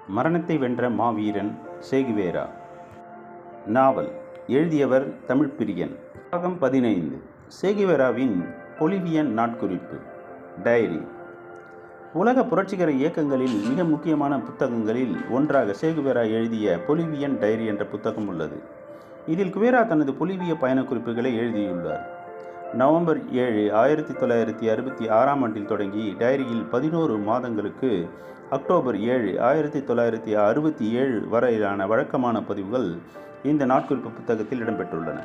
மரணத்தை வென்ற மாவீரன் சேகுவேரா. நாவல் எழுதியவர் தமிழ்ப்பிரியன். பாகம் 15. சேகுவேராவின் பொலிவியன் நாட்குறிப்பு. டைரி. உலக புரட்சிகர இயக்கங்களில் மிக முக்கியமான புத்தகங்களில் ஒன்றாக சேகுவேரா எழுதிய பொலிவியன் டைரி என்ற புத்தகம் உள்ளது. இதில் குவேரா தனது பொலிவிய பயணக்குறிப்புகளை எழுதியுள்ளார். நவம்பர் 7, 1966 ஆண்டில் தொடங்கி டைரியில் 11 மாதங்களுக்கு அக்டோபர் 7, 1967 வரையிலான வழக்கமான பதிவுகள் இந்த நாட்குறிப்பு புத்தகத்தில் இடம்பெற்றுள்ளன.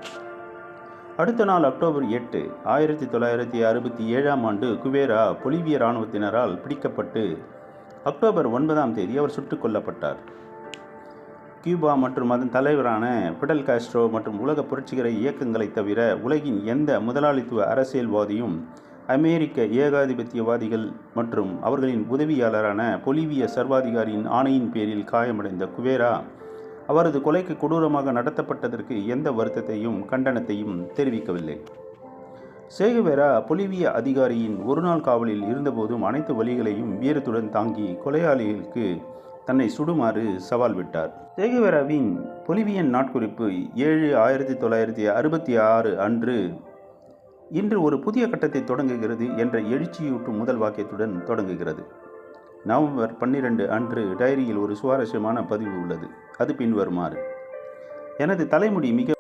அடுத்த நாள் அக்டோபர் 8, 1967 ஆண்டு குவேரா பொலிவிய இராணுவத்தினரால் பிடிக்கப்பட்டு அக்டோபர் 9 அவர் சுட்டுக் கொல்லப்பட்டார். கியூபா மற்றும் அதன் தலைவரான பிடல் காஸ்ட்ரோ மற்றும் உலக புரட்சிகர இயக்கங்களை தவிர உலகின் எந்த முதலாளித்துவ அரசியல்வாதியும் அமெரிக்க ஏகாதிபத்தியவாதிகள் மற்றும் அவர்களின் உதவியாளரான பொலிவிய சர்வாதிகாரியின் ஆணையின் பேரில் காயமடைந்த குவேரா அவரது கொலைக்கு கொடூரமாக நடத்தப்பட்டதற்கு எந்த வருத்தத்தையும் கண்டனத்தையும் தெரிவிக்கவில்லை. சேகுவேரா பொலிவிய அதிகாரியின் ஒரு நாள் காவலில் இருந்தபோதும் அனைத்து வழிகளையும் வீரத்துடன் தாங்கி கொலையாளிகளுக்கு தன்னை சுடுமாறு சவால் விட்டார். சேகுவேராவின் பொலிவியன் நாட்குறிப்பு 7, 1966 அன்று இன்று ஒரு புதிய கட்டத்தை தொடங்குகிறது என்ற எழுச்சியூட்டும் முதல் வாக்கியத்துடன் தொடங்குகிறது. நவம்பர் 12 அன்று டைரியில் ஒரு சுவாரஸ்யமான பதிவு உள்ளது. அது பின்வருமாறு: எனது தலைமுடி மிக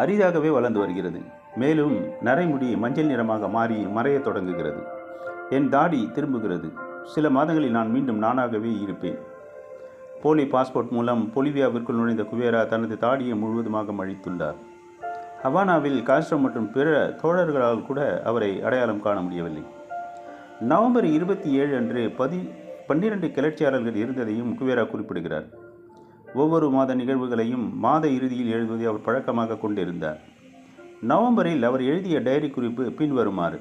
அரிதாகவே வளர்ந்து வருகிறது. மேலும் நரைமுடி மஞ்சள் நிறமாக மாறி மறைய தொடங்குகிறது. என் தாடி திரும்புகிறது. சில மாதங்களில் நான் மீண்டும் நானாகவே இருப்பேன். போலி பாஸ்போர்ட் மூலம் பொலிவியாவிற்குள் நுழைந்த குவேரா தனது தாடியை முழுவதுமாக அழித்துள்ளார். ஹவானாவில் காஸ்ட்ரோ மற்றும் பிற தோழர்களால் கூட அவரை அடையாளம் காண முடியவில்லை. நவம்பர் 27 அன்று 12 கிளர்ச்சியாளர்கள் இருந்ததையும் குவேரா குறிப்பிடுகிறார். ஒவ்வொரு மாத நிகழ்வுகளையும் மாத இறுதியில் எழுதுவதை அவர் பழக்கமாக கொண்டிருந்தார். நவம்பரில் அவர் எழுதிய டைரி குறிப்பு பின்வருமாறு: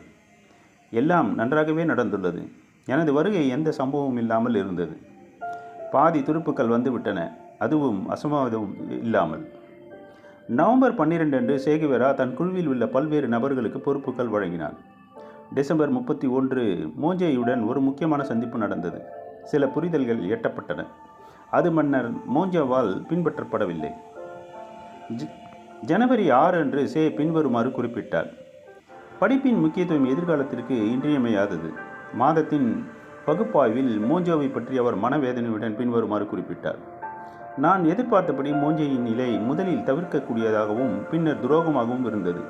எல்லாம் நன்றாகவே நடந்துள்ளது. எனது வருகை எந்த சம்பவமும் இல்லாமல் இருந்தது. பாதி துருப்புக்கள் வந்துவிட்டன, அதுவும் அசம்பாவிதம் இல்லாமல். நவம்பர் 12 அன்று சேகுவேரா தன் குழுவில் உள்ள பல்வேறு நபர்களுக்கு பொறுப்புகள் வழங்கினார். டிசம்பர் 31 மோஞ்சேயுடன் ஒரு முக்கியமான சந்திப்பு நடந்தது. சில புரிதல்கள் எட்டப்பட்டன. அது மன்னர் மோஞ்சேவால் பின்பற்றப்படவில்லை. ஜனவரி 6 அன்று பின்வருமாறு குறிப்பிட்டார்: படிப்பின் முக்கியத்துவம் எதிர்காலத்திற்கு இன்றியமையாதது. மாதத்தின் பகுப்பாய்வில் மோஞ்சோவை பற்றி அவர் மனவேதனையுடன் பின்வருமாறு குறிப்பிட்டார்: நான் எதிர்பார்த்தபடி மோஞ்சேயின் நிலை முதலில் தவிர்க்கக்கூடியதாகவும் பின்னர் துரோகமாகவும் இருந்தது.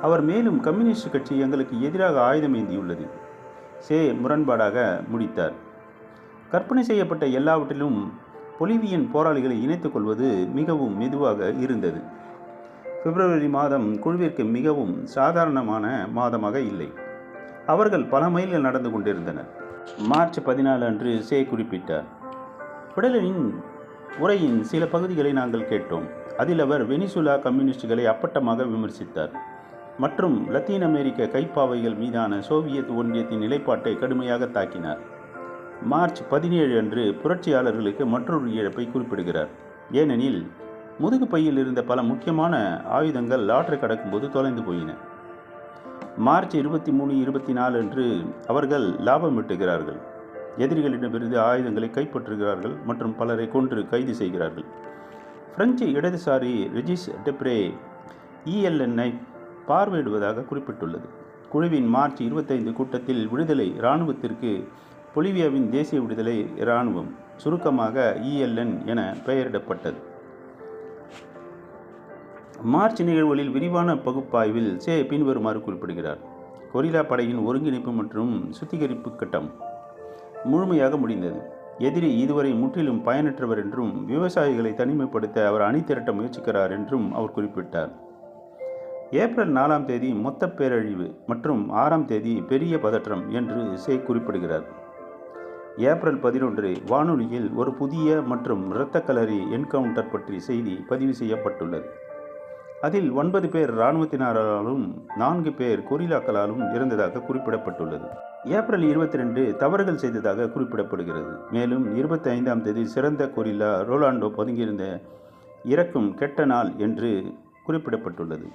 அவர் மேலும் கம்யூனிஸ்ட் கட்சி எங்களுக்கு எதிராக ஆயுதம் ஏந்தியுள்ளது. முரண்பாடாக முடித்தார். கற்பனை செய்யப்பட்ட எல்லாவற்றிலும் பொலிவியன் போராளிகளை இணைத்துக் கொள்வது மிகவும் மெதுவாக இருந்தது. பிப்ரவரி மாதம் குழுவிற்கு மிகவும் சாதாரணமான மாதமாக இல்லை. அவர்கள் பல மைல்கள் நடந்து கொண்டிருந்தனர். மார்ச் 14 அன்று குறிப்பிட்டார்: பிடலின் உரையின் சில பகுதிகளை நாங்கள் கேட்டோம். அதில் அவர் வெனிசுலா கம்யூனிஸ்டுகளை அப்பட்டமாக விமர்சித்தார் மற்றும் லத்தீன் அமெரிக்க கைப்பாவைகள் மீதான சோவியத் ஒன்றியத்தின் நிலைப்பாட்டை கடுமையாக தாக்கினார். மார்ச் 17 அன்று புரட்சியாளர்களுக்கு மற்றொரு இழப்பை குறிப்பிடுகிறார். ஏனெனில் முதுகு பையில் இருந்த பல முக்கியமான ஆயுதங்கள் ஆற்றை கடக்கும்போது தொலைந்து போயின. மார்ச் 23, 24 அன்று அவர்கள் லாபம் ஈட்டுகிறார்கள். எதிரிகளிடமிருந்து ஆயுதங்களை கைப்பற்றுகிறார்கள் மற்றும் பலரை கொன்று கைது செய்கிறார்கள். பிரெஞ்சு இடதுசாரி ரெஜிஸ் டெப்ரே ELN-ஐ பார்வையிடுவதாக குறிப்பிட்டுள்ளது. குழுவின் மார்ச் 25 கூட்டத்தில் விடுதலை இராணுவத்திற்கு பொலிவியாவின் தேசிய விடுதலை இராணுவம், சுருக்கமாக ELN என பெயரிடப்பட்டது. மார்ச் நிகழ்வுகளில் விரிவான பகுப்பாய்வில் பின்வருமாறு குறிப்பிடுகிறார்: கொரில்லா படையின் ஒருங்கிணைப்பு மற்றும் சுத்திகரிப்பு கட்டம் முழுமையாக முடிந்தது. எதிரி இதுவரை முற்றிலும் பயனற்றவர் என்றும் விவசாயிகளை தனிமைப்படுத்த அவர் அணி திரட்ட முயற்சிக்கிறார் என்றும் அவர் குறிப்பிட்டார். ஏப்ரல் 4 மொத்த பேரழிவு மற்றும் 6 பெரிய பதற்றம் என்று குறிப்பிடுகிறார். ஏப்ரல் 11 வானொலியில் ஒரு புதிய மற்றும் இரத்தக்களரி என்கவுண்டர் பற்றி செய்தி பதிவு செய்யப்பட்டுள்ளது. அதில் 9 பேர் இராணுவத்தினராலும் 4 பேர் கொரில்லாக்களாலும் இறந்ததாக குறிப்பிடப்பட்டுள்ளது. ஏப்ரல் 22 தவறுகள் செய்ததாக குறிப்பிடப்படுகிறது. மேலும் 25 சிறந்த கொரில்லா ரோலாண்டோ பதுங்கியிருந்த இறக்கும் கெட்ட நாள் என்று குறிப்பிடப்பட்டுள்ளது.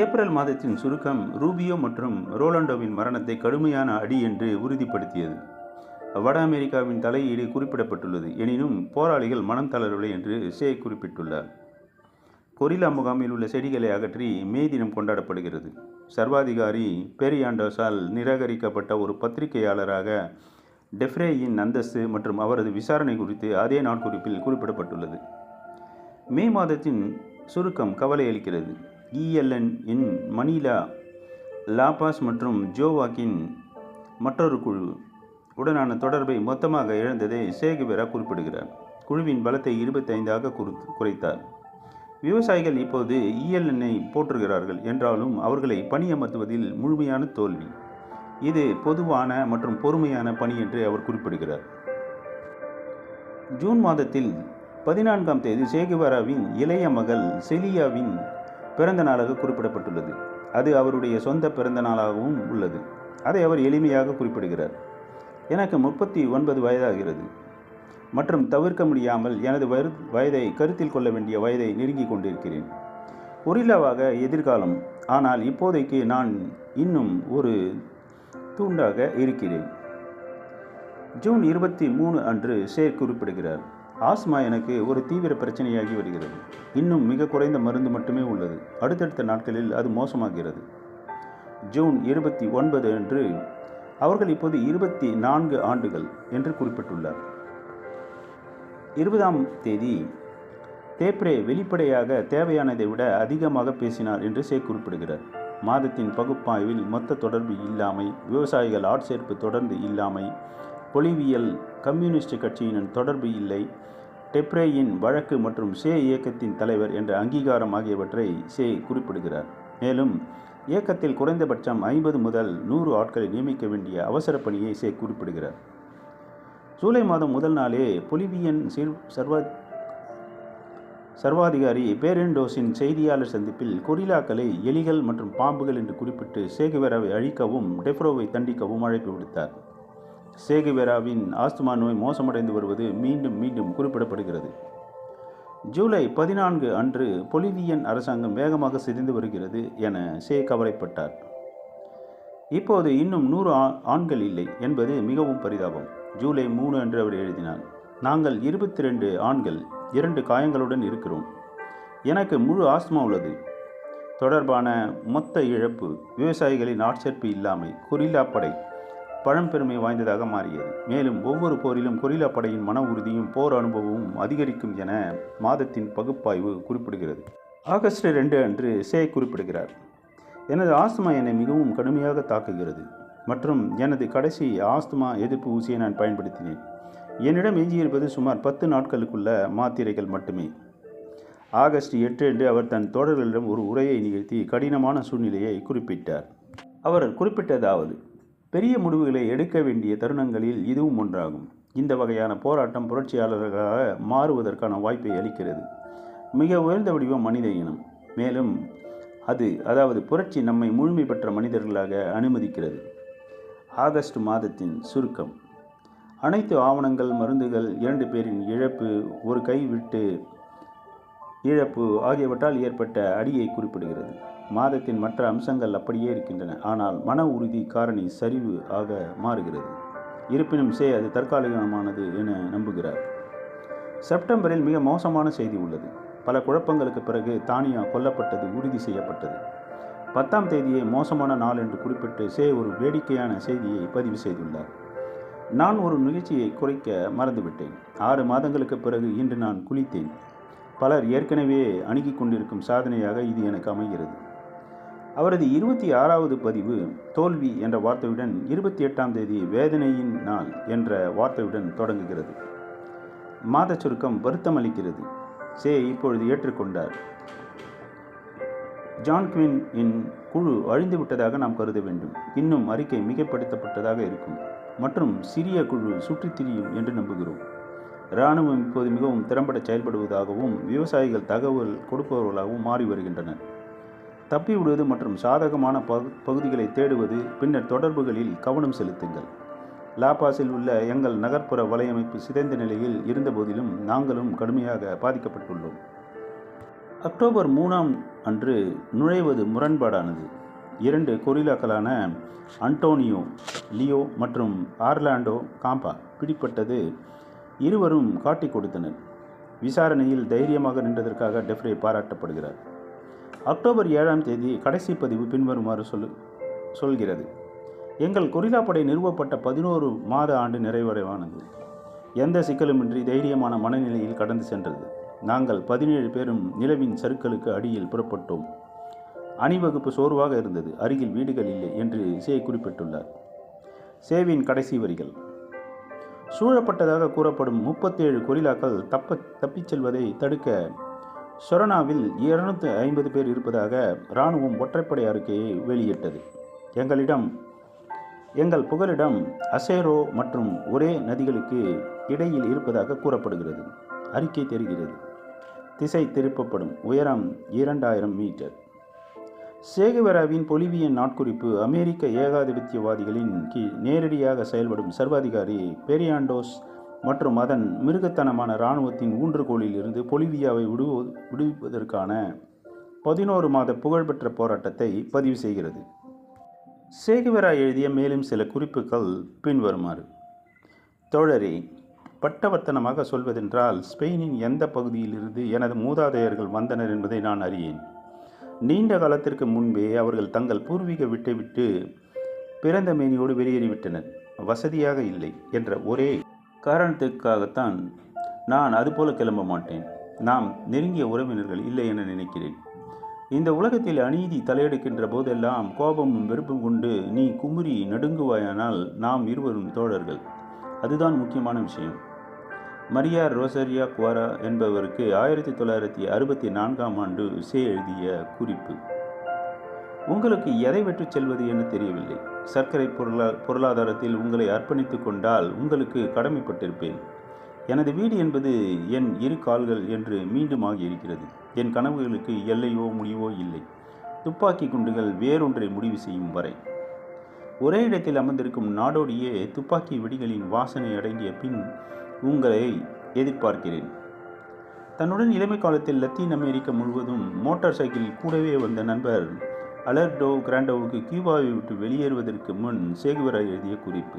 ஏப்ரல் மாதத்தின் சுருக்கம் ரூபியோ மற்றும் ரோலாண்டோவின் மரணத்தை கடுமையான அடி என்று உறுதிப்படுத்தியது. வட அமெரிக்காவின் தலையீடு குறிப்பிடப்பட்டுள்ளது. எனினும் போராளிகள் மனம் தளரவில்லை என்று சே குறிப்பிட்டுள்ளார். கொரில்லா முகாமில் உள்ள செடிகளை அகற்றி மே தினம் கொண்டாடப்படுகிறது. சர்வாதிகாரி பெரியாண்டோஸால் நிராகரிக்கப்பட்ட ஒரு பத்திரிகையாளராக டெஃப்ரேயின் அந்தஸ்து மற்றும் அவரது விசாரணை குறித்து அதே நாட்குறிப்பில் குறிப்பிடப்பட்டுள்ளது. மே மாதத்தின் சுருக்கம் கவலை அளிக்கிறது. ELN இன் மணிலா, லாபாஸ் மற்றும் ஜோவாக்கின் மற்றொரு குழு உடனான தொடர்பை மொத்தமாக இழந்ததை சே கிவேரா குறிப்பிடுகிறார். குழுவின் பலத்தை 25ஆக குறைத்தார். விவசாயிகள் இப்போது ELN-ஐ போற்றுகிறார்கள் என்றாலும் அவர்களை பணியமர்த்துவதில் முழுமையான தோல்வி. இது பொதுவான மற்றும் பொறுமையான பணி என்று அவர் குறிப்பிடுகிறார். ஜூன் மாதத்தில் 14ஆம் தேதி சே கிவேராவின் இளைய மகள் செலியாவின் பிறந்த நாளாக குறிப்பிடப்பட்டுள்ளது. அது அவருடைய சொந்த பிறந்த நாளாகவும் உள்ளது. அதை அவர் எளிமையாக குறிப்பிடுகிறார். எனக்கு 39 வயதாகிறது மற்றும் தவிர்க்க முடியாமல் எனது வயதை கருத்தில் கொள்ள வேண்டிய வயதை நெருங்கிக் கொண்டிருக்கிறேன். கொரில்லாவாக எதிர்காலம், ஆனால் இப்போதைக்கு நான் இன்னும் ஒரு தூண்டாக இருக்கிறேன். ஜூன் 23 அன்று சே குறிப்பிடுகிறார். ஆஸ்மா எனக்கு ஒரு தீவிர பிரச்சனையாகி வருகிறது. இன்னும் மிக குறைந்த மருந்து மட்டுமே உள்ளது. அடுத்தடுத்த நாட்களில் அது மோசமாகிறது. ஜூன் 29 அன்று அவர்கள் இப்போது 24 ஆண்டுகள் என்று குறிப்பிட்டுள்ளார். 20ஆம் தேதி தேப்ரே வெளிப்படையாக தேவையானதை விட அதிகமாக பேசினார் என்று சே குறிப்பிடுகிறார். மாதத்தின் பகுப்பாய்வில் மொத்த தொடர்பு இல்லாமை, விவசாயிகள் ஆட்சேர்ப்பு தொடர்ந்து இல்லாமை, பொலிவியல் கம்யூனிஸ்ட் கட்சியினர் தொடர்பு இல்லை, டெப்ரேயின் வழக்கு மற்றும் சே இயக்கத்தின் தலைவர் என்ற அங்கீகாரம் ஆகியவற்றை சே குறிப்பிடுகிறார். மேலும் இயக்கத்தில் குறைந்தபட்சம் 50 முதல் 100 ஆட்களை நியமிக்க வேண்டிய அவசர பணியை சே குறிப்பிடுகிறார். ஜூலை மாதம் முதல் நாளே பொலிவியன் சர்வாதிகாரி பேரெண்டோஸின் செய்தியாளர் சந்திப்பில் கொரில்லாக்களை எலிகள் மற்றும் பாம்புகள் என்று குறிப்பிட்டு சே கிவேராவை அழிக்கவும் டெஃப்ரோவை தண்டிக்கவும் அழைப்பு விடுத்தார். சே கிவேராவின் ஆஸ்துமா நோய் மோசமடைந்து வருவது மீண்டும் மீண்டும் குறிப்பிடப்படுகிறது. ஜூலை 14 அன்று பொலிவியன் அரசாங்கம் வேகமாக சிதைந்து வருகிறது என சே கவலைப்பட்டார். இப்போது இன்னும் 100 ஆண்கள் இல்லை என்பது மிகவும் பரிதாபம். ஜூலை 3 அன்று அவர் எழுதினார். நாங்கள் 22 ஆண்கள் 2 காயங்களுடன் இருக்கிறோம். எனக்கு முழு ஆஸ்துமா உள்ளது. தொடர்பான மொத்த இழப்பு, விவசாயிகளின் ஆட்சேர்ப்பு இல்லாமை, கொரில்லா படை பழம்பெருமை வாய்ந்ததாக மாறியது. மேலும் ஒவ்வொரு போரிலும் கொரில்லா படையின் மன உறுதியும் போர் அனுபவமும் அதிகரிக்கும் என மாதத்தின் பகுப்பாய்வு குறிப்பிடுகிறது. ஆகஸ்ட் 2 அன்று சே குறிப்பிடுகிறார். எனது ஆஸ்துமா என்னை மிகவும் கடுமையாக தாக்குகிறது மற்றும் எனது கடைசி ஆஸ்துமா எதிர்ப்பு ஊசியை நான் பயன்படுத்தினேன். என்னிடம் எஞ்சியிருப்பது சுமார் 10 நாட்களுக்குள்ள மாத்திரைகள் மட்டுமே. ஆகஸ்ட் 8 அன்று அவர் தன் தோழர்களிடம் ஒரு உரையை நிகழ்த்தி கடினமான சூழ்நிலையை குறிப்பிட்டார். அவர் குறிப்பிட்டதாவது: பெரிய முடிவுகளை எடுக்க வேண்டிய தருணங்களில் இதுவும் ஒன்றாகும். இந்த வகையான போராட்டம் புரட்சியாளர்களாக மாறுவதற்கான வாய்ப்பை அளிக்கிறது. மிக உயர்ந்த வடிவம் மனித இனம். மேலும் அதாவது புரட்சி நம்மை முழுமை பெற்ற மனிதர்களாக அனுமதிக்கிறது. ஆகஸ்ட் மாதத்தின் சுருக்கம்: அனைத்து ஆவணங்கள், மருந்துகள், 2 பேரின் இழப்பு, ஒரு கை விட்டு இழப்பு ஆகியவற்றால் ஏற்பட்ட அடியை குறிப்பிடுகிறது. மாதத்தின் மற்ற அம்சங்கள் அப்படியே இருக்கின்றன, ஆனால் மன உறுதி காரணி சரிவு ஆக மாறுகிறது. இருப்பினும் சே அது தற்காலிகமானது என நம்புகிறார். செப்டம்பரில் மிக மோசமான செய்தி உள்ளது. பல குழப்பங்களுக்கு பிறகு தானியா கொல்லப்பட்டது உறுதி செய்யப்பட்டது. 10ஆம் தேதியை மோசமான நாள் என்று குறிப்பிட்டு சே ஒரு வேடிக்கையான செய்தியை பதிவு செய்துள்ளார். நான் ஒரு நிகழ்ச்சியை குறைக்க மறந்துவிட்டேன். 6 மாதங்களுக்கு பிறகு இன்று நான் குளித்தேன். பலர் ஏற்கனவே அணுகிக் கொண்டிருக்கும் சாதனையாக இது எனக்கு அமைகிறது. அவரது 26வது பதிவு தோல்வி என்ற வார்த்தையுடன் 28ஆம் தேதி வேதனையின் நாள் என்ற வார்த்தையுடன் தொடங்குகிறது. மாத சுருக்கம் வருத்தம் அளிக்கிறது. சே இப்பொழுது ஏற்றுக்கொண்டார். ஜான் குவின் இன் குழு அழிந்துவிட்டதாக நாம் கருத வேண்டும். இன்னும் அறிக்கை மிகைப்படுத்தப்பட்டதாக இருக்கும் மற்றும் சிறிய குழு சுற்றித் திரியும் என்று நம்புகிறோம். இராணுவம் இப்போது மிகவும் திறம்பட செயல்படுவதாகவும் விவசாயிகள் தகவல் கொடுப்பவர்களாகவும் மாறி வருகின்றனர். தப்பிவிடுவது மற்றும் சாதகமான பகுதிகளை தேடுவது, பின்னர் தொடர்புகளில் கவனம் செலுத்துங்கள். லாபாஸில் உள்ள எங்கள் நகர்ப்புற வலையமைப்பு சிதைந்த நிலையில் இருந்தபோதிலும் நாங்களும் கடுமையாக பாதிக்கப்பட்டுள்ளோம். அக்டோபர் 3 அன்று நுழைவது முரண்பாடானது. 2 கொரில்லாக்களான அன்டோனியோ லியோ மற்றும் ஆர்லாண்டோ காம்பா பிடிப்பட்டது இருவரும் காட்டிக் கொடுத்தனர். விசாரணையில் தைரியமாக நின்றதற்காக டெஃப்ரே பாராட்டப்படுகிறார். அக்டோபர் 7ஆம் தேதி கடைசி பதிவு பின்வருமாறு சொல்கிறது. எங்கள் கொரில்லா படை நிறுவப்பட்ட 11 மாத ஆண்டு நிறைவடைவானது. எந்த சிக்கலுமின்றி தைரியமான மனநிலையில் கடந்து சென்றது. நாங்கள் 17 பேரும் நிலவின் சறுக்கலுக்கு அடியில் புறப்பட்டோம். அணிவகுப்பு சோர்வாக இருந்தது. அருகில் வீடுகள் இல்லை என்று சே குறிப்பிட்டுள்ளார். சேவின் கடைசி வரிகள். சூழப்பட்டதாக கூறப்படும் 37 கொரில்லாக்கள் தப்பிச் செல்வதை தடுக்க சொரனாவில் 250 பேர் இருப்பதாக இராணுவம் ஒற்றைப்படை அறிக்கையை வெளியிட்டது. எங்கள் புகலிடம் அசேரோ மற்றும் ஒரே நதிகளுக்கு இடையில் இருப்பதாக கூறப்படுகிறது. அறிக்கை தெரிகிறது. திசை திருப்பப்படும். உயரம் 2000 மீட்டர். சேகுவேராவின் பொலிவியன் நாட்குறிப்பு. அமெரிக்க ஏகாதிபத்தியவாதிகளின் கீழ் நேரடியாக செயல்படும் சர்வாதிகாரி பெரியாண்டோஸ் மற்றும் அதன் மிருகத்தனமான இராணுவத்தின் ஊன்றுகோலில் இருந்து பொலிவியாவை விடுவிப்பதற்கான 11 மாத புகழ்பெற்ற போராட்டத்தை பதிவு செய்கிறது. சேகுவேரா எழுதிய மேலும் சில குறிப்புகள் பின்வருமாறு. தோழரே, பட்டவர்த்தனமாக சொல்வதென்றால் ஸ்பெயினின் எந்த பகுதியிலிருந்து எனது மூதாதையர்கள் வந்தனர் என்பதை நான் அறியேன். நீண்ட காலத்திற்கு முன்பே அவர்கள் தங்கள் பூர்வீக வீட்டை விட்டு பிறந்த மேனியோடு வெளியேறிவிட்டனர். வசதியாக இல்லை என்ற ஒரே காரணத்துக்காகத்தான் நான் அதுபோல கிளம்ப மாட்டேன். நாம் நெருங்கிய உறவினர்கள் இல்லை என நினைக்கிறேன். இந்த உலகத்தில் அநீதி தலையெடுக்கின்ற போதெல்லாம் கோபமும் வெறுப்பும் கொண்டு நீ குமுறி நடுங்குவாயானால் நாம் இருவரும் தோழர்கள். அதுதான் முக்கியமான விஷயம். மரியா ரோசரியா குவாரா என்பவருக்கு 1964ஆம் ஆண்டு சே எழுதிய குறிப்பு. உங்களுக்கு எதை வெற்றிச் செல்வது என தெரியவில்லை. சர்க்கரை பொருளாதாரத்தில் உங்களை அர்ப்பணித்து கொண்டால் உங்களுக்கு கடமைப்பட்டிருப்பேன். எனது வீடு என்பது என் 2 கால்கள் என்று மீண்டும் ஆகியிருக்கிறது. என் கனவுகளுக்கு எல்லையோ முடிவோ இல்லை. துப்பாக்கி குண்டுகள் வேறொன்றை முடிவு செய்யும் வரை ஒரே இடத்தில் அமர்ந்திருக்கும் நாடோடியே துப்பாக்கி வெடிகளின் வாசனை அடங்கிய பின் உங்களை எதிர்பார்க்கிறேன். தன்னுடன் இளமை காலத்தில் லத்தீன் அமெரிக்கா முழுவதும் மோட்டார் சைக்கிளில் கூடவே வந்த நண்பர் அலர்டோ கிராண்டோவுக்கு கியூபாவை விட்டு வெளியேறுவதற்கு முன் சேகுவேரா எழுதிய குறிப்பு.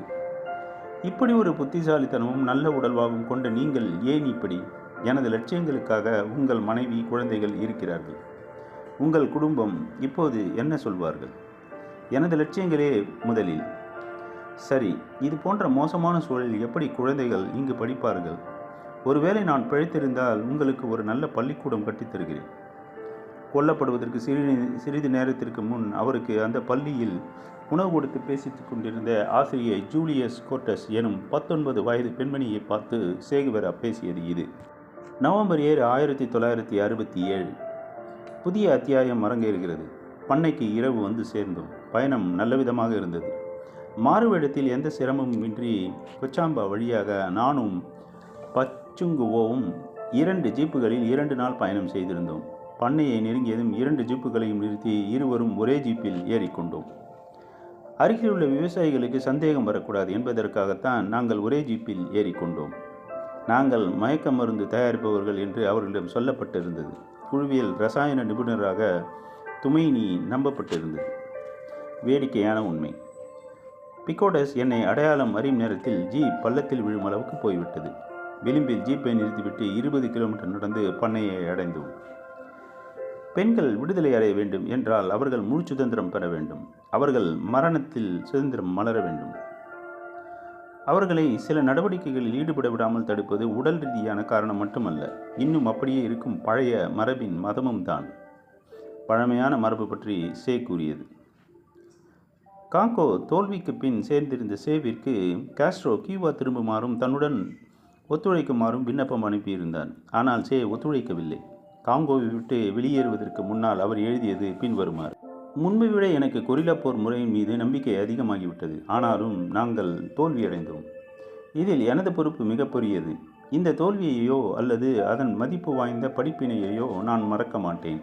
இப்படி ஒரு புத்திசாலித்தனமும் நல்ல உடல்வாகும் கொண்ட நீங்கள் ஏன் இப்படி? எனது லட்சியங்களுக்காக உங்கள் மனைவி குழந்தைகள் இருக்கிறார்கள். உங்கள் குடும்பம் இப்போது என்ன சொல்வார்கள்? எனது லட்சியங்களே முதலில். சரி, இது போன்ற மோசமான சூழலில் எப்படி குழந்தைகள் இங்கு படிப்பார்கள்? ஒருவேளை நான் பிழைத்திருந்தால் உங்களுக்கு ஒரு நல்ல பள்ளிக்கூடம் கட்டித்தருகிறேன். கொல்லப்படுவதற்கு சிறிது நேரத்திற்கு முன் அவருக்கு அந்த பள்ளியில் உணவு கொடுத்து பேசித்து கொண்டிருந்த ஆசிரியை ஜூலியஸ் கோர்டஸ் எனும் 19 வயது பெண்மணியை பார்த்து சேகுவேரா பேசியது இது. நவம்பர் 7, 1967. புதிய அத்தியாயம் அரங்கேறுகிறது. பண்ணைக்கு இரவு வந்து சேர்ந்தோம். பயணம் நல்லவிதமாக இருந்தது. மாறுவேடத்தில் எந்த சிரமமும் இன்றி கொச்சாம்பா வழியாக நானும் பச்சுங்குவோவும் 2 ஜீப்புகளில் 2 நாள் பயணம் செய்திருந்தோம். பண்ணையை நெருங்கியதும் 2 ஜீப்புகளையும் நிறுத்தி இருவரும் ஒரே ஜீப்பில் ஏறிக்கொண்டோம். அருகிலுள்ள விவசாயிகளுக்கு சந்தேகம் வரக்கூடாது என்பதற்காகத்தான் நாங்கள் ஒரே ஜீப்பில் ஏறிக்கொண்டோம். நாங்கள் மயக்க மருந்து தயாரிப்பவர்கள் என்று அவர்களிடம் சொல்லப்பட்டிருந்தது. குழுவியல் ரசாயன நிபுணராக துமைனி நம்பப்பட்டிருந்தது. வேடிக்கையான உண்மை. பிகோடஸ் என்னை அடையாளம் அறியும் நேரத்தில் ஜீப் பள்ளத்தில் விழும் அளவுக்கு போய்விட்டது. விளிம்பில் ஜீப்பை நிறுத்திவிட்டு 20 கிலோமீட்டர் நடந்து பண்ணையை அடைந்தோம். பெண்கள் விடுதலை அடைய வேண்டும் என்றால் அவர்கள் முழு சுதந்திரம் பெற வேண்டும். அவர்கள் மரணத்தில் சுதந்திரம் மலர வேண்டும். அவர்களை சில நடவடிக்கைகளில் ஈடுபட விடாமல் தடுப்பது உடல் ரீதியான காரணம் மட்டுமல்ல, இன்னும் அப்படியே இருக்கும் பழைய மரபின் மதமும் தான். பழமையான மரபு பற்றி சே கூறியது. காங்கோ தோல்விக்கு பின் சேர்ந்திருந்த சேவிற்கு காஸ்ட்ரோ கியூபா திரும்புமாறும் தன்னுடன் ஒத்துழைக்குமாறும் விண்ணப்பம் அனுப்பியிருந்தார். ஆனால் சே ஒத்துழைக்கவில்லை. காங்கோவை விட்டு வெளியேறுவதற்கு முன்னால் அவர் எழுதியது பின்வருமாறு. முன்பை விட எனக்கு கொரில்லா போர் முறையின் மீது நம்பிக்கை அதிகமாகிவிட்டது. ஆனாலும் நாங்கள் தோல்வியடைந்தோம். இதில் எனது பொறுப்பு மிகப்பெரியது. இந்த தோல்வியையோ அல்லது அதன் மதிப்பு வாய்ந்த படிப்பினையையோ நான் மறக்க மாட்டேன்.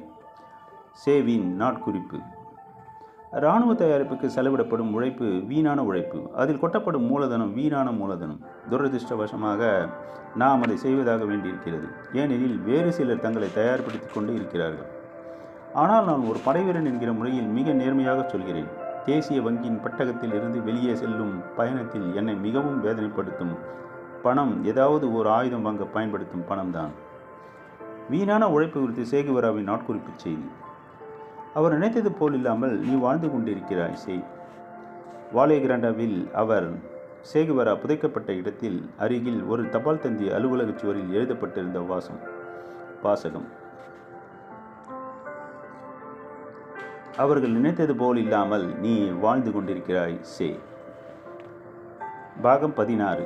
சேவின் நாட்குறிப்பு. இராணுவ தயாரிப்புக்கு செலவிடப்படும் உழைப்பு வீணான உழைப்பு. அதில் கொட்டப்படும் மூலதனம் வீணான மூலதனம். துரதிருஷ்டவசமாக நாம் அதை செய்வதாக வேண்டியிருக்கிறது. ஏனெனில் வேறு சிலர் தங்களை தயார்படுத்தி கொண்டு இருக்கிறார்கள். ஆனால் நான் ஒரு படைவீரன் என்கிற முறையில் மிக நேர்மையாக சொல்கிறேன். தேசிய வங்கியின் பெட்டகத்தில் இருந்து வெளியே செல்லும் பயணத்தில் என்னை மிகவும் வேதனைப்படுத்தும் பணம் ஏதாவது ஒரு ஆயுதம் வாங்க பயன்படுத்தும் பணம்தான். வீணான உழைப்பு குறித்து சேகுவேராவின் நாட்குறிப்பு செய்தி. அவர் நினைத்தது போல் இல்லாமல் நீ வாழ்ந்து கொண்டிருக்கிறாய் செய். வாலே கிராண்டாவில் அவர் சேகுவேரா புதைக்கப்பட்ட இடத்தில் அருகில் ஒரு தபால் தந்தி அலுவலக சுவரில் எழுதப்பட்டிருந்த வாசகம். அவர்கள் நினைத்தது போல் இல்லாமல் நீ வாழ்ந்து கொண்டிருக்கிறாய் சே. பாகம் 16.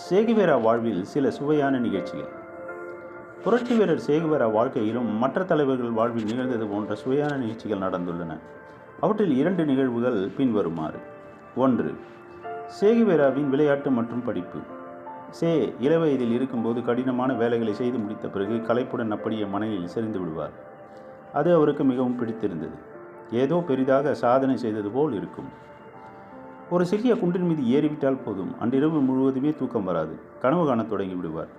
சேகுவேரா வாழ்வில் சில சுவையான நிகழ்ச்சிகள். புரட்சி வீரர் சேகுவேரா வாழ்க்கையிலும் மற்ற தலைவர்கள் வாழ்வில் நிகழ்ந்தது போன்ற சுவையான நிகழ்ச்சிகள் நடந்துள்ளன. அவற்றில் 2 நிகழ்வுகள் பின்வருமாறு. 1. சேகுவேராவின் விளையாட்டு மற்றும் படிப்பு. சே இளவயதில் இருக்கும்போது கடினமான வேலைகளை செய்து முடித்த பிறகு களைப்புடன் அப்படியே மனையில் செறிந்து விடுவார். அது அவருக்கு மிகவும் பிடித்திருந்தது. ஏதோ பெரிதாக சாதனை செய்தது போல் இருக்கும். ஒரு சிறிய குன்றின் மீது ஏறிவிட்டால் போதும், அன்றிரவு முழுவதுமே தூக்கம் வராது. கனவு காணத் தொடங்கி விடுவார்.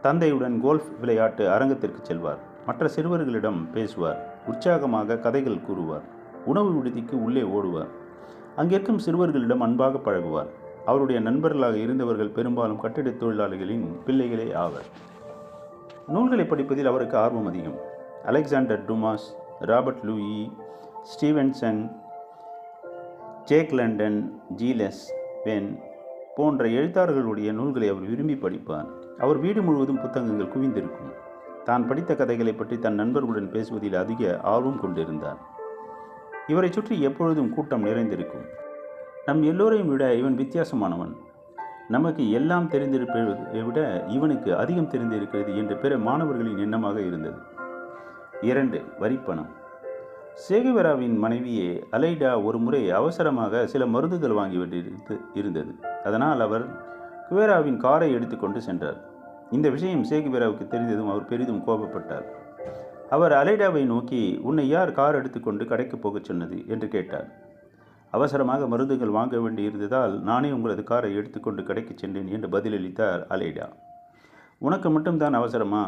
தந்தையுடன் கோல்ஃப் விளையாட்டு அரங்கத்திற்கு செல்வார். மற்ற சிறுவர்களிடம் பேசுவார். உற்சாகமாக கதைகள் கூறுவார். உணவு விடுதிக்கு உள்ளே ஓடுவார். அங்கிருக்கும் சிறுவர்களிடம் அன்பாக பழகுவார். அவருடைய நண்பர்களாக இருந்தவர்கள் பெரும்பாலும் கட்டிடத் தொழிலாளிகளின் பிள்ளைகளே ஆவர். நூல்களை படிப்பதில் அவருக்கு ஆர்வம் அதிகம். Alexander Dumas, Robert Louis Stevenson, Jack London, Jules Verne போன்ற எழுத்தாளர்களுடைய நூல்களை அவர் விரும்பி படிப்பார். அவர் வீடு முழுவதும் புத்தகங்கள் குவிந்திருக்கும். தான் படித்த கதைகளை பற்றி தன் நண்பர்களுடன் பேசுவதில் அதிக ஆர்வம் கொண்டிருந்தார். இவரை சுற்றி எப்பொழுதும் கூட்டம் நிறைந்திருக்கும். நம் எல்லோரையும் விட இவன் வித்தியாசமானவன். நமக்கு எல்லாம் தெரிந்திருப்பதை விட இவனுக்கு அதிகம் தெரிந்திருக்கிறது என்று பிற மாணவர்களின் எண்ணமாக இருந்தது. 2. வரிப்பணம். சேகுவேராவின் மனைவியே அலைடா ஒரு முறை அவசரமாக சில மருந்துகள் வாங்கி இருந்தது. அதனால் அவர் குவேராவின் காரை எடுத்துக்கொண்டு சென்றார். இந்த விஷயம் சேகுவேராவுக்கு தெரிந்ததும் அவர் பெரிதும் கோபப்பட்டார். அவர் அலைடாவை நோக்கி, உன்னை யார் கார் எடுத்துக்கொண்டு கடைக்கு போகச் சொன்னது என்று கேட்டார். அவசரமாக மருந்துகள் வாங்க வேண்டி இருந்ததால் நானே உங்களது காரை எடுத்துக்கொண்டு கடைக்கு சென்றேன் என்று பதிலளித்தார் அலைடா. உனக்கு மட்டும்தான் அவசரமா?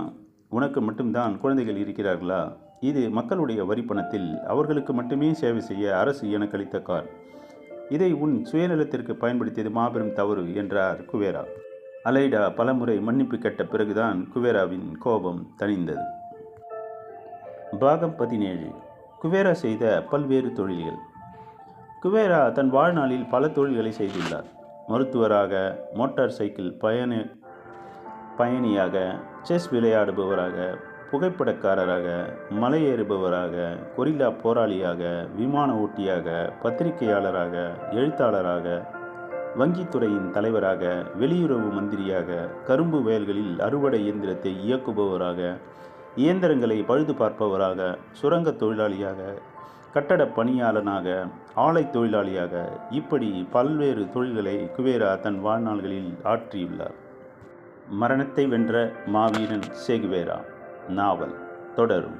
உனக்கு மட்டும்தான் குழந்தைகள் இருக்கிறார்களா? இது மக்களுடைய வரிப்பணத்தில் அவர்களுக்கு மட்டுமே சேவை செய்ய அரசு எனக்கு அளித்த கார். இதை உன் சுயநலத்திற்கு பயன்படுத்தியது மாபெரும் தவறு என்றார் குவேரா. அலைடா பலமுறை மன்னிப்பு கேட்ட பிறகுதான் குவேராவின் கோபம் தணிந்தது. பாகம் 17. குவேரா செய்த பல்வேறு தொழில்கள். குவேரா தன் வாழ்நாளில் பல தொழில்களை செய்துள்ளார். மருத்துவராக, மோட்டார் சைக்கிள் பயணியாக, செஸ் விளையாடுபவராக, புகைப்படக்காரராக, மலையேறுபவராக, கொரில்லா போராளியாக, விமான ஓட்டியாக, பத்திரிகையாளராக, எழுத்தாளராக, வங்கித்துறையின் தலைவராக, வெளியுறவு மந்திரியாக, கரும்பு வயல்களில் அறுவடை இயந்திரத்தை இயக்குபவராக, இயந்திரங்களை பழுது பார்ப்பவராக, சுரங்க தொழிலாளியாக, கட்டட பணியாளனாக, ஆலை தொழிலாளியாக, இப்படி பல்வேறு தொழில்களை குவேரா தன் வாழ்நாள்களில் ஆற்றியுள்ளார். மரணத்தை வென்ற மாவீரன் சேகுவேரா நாவல் தொடரும்.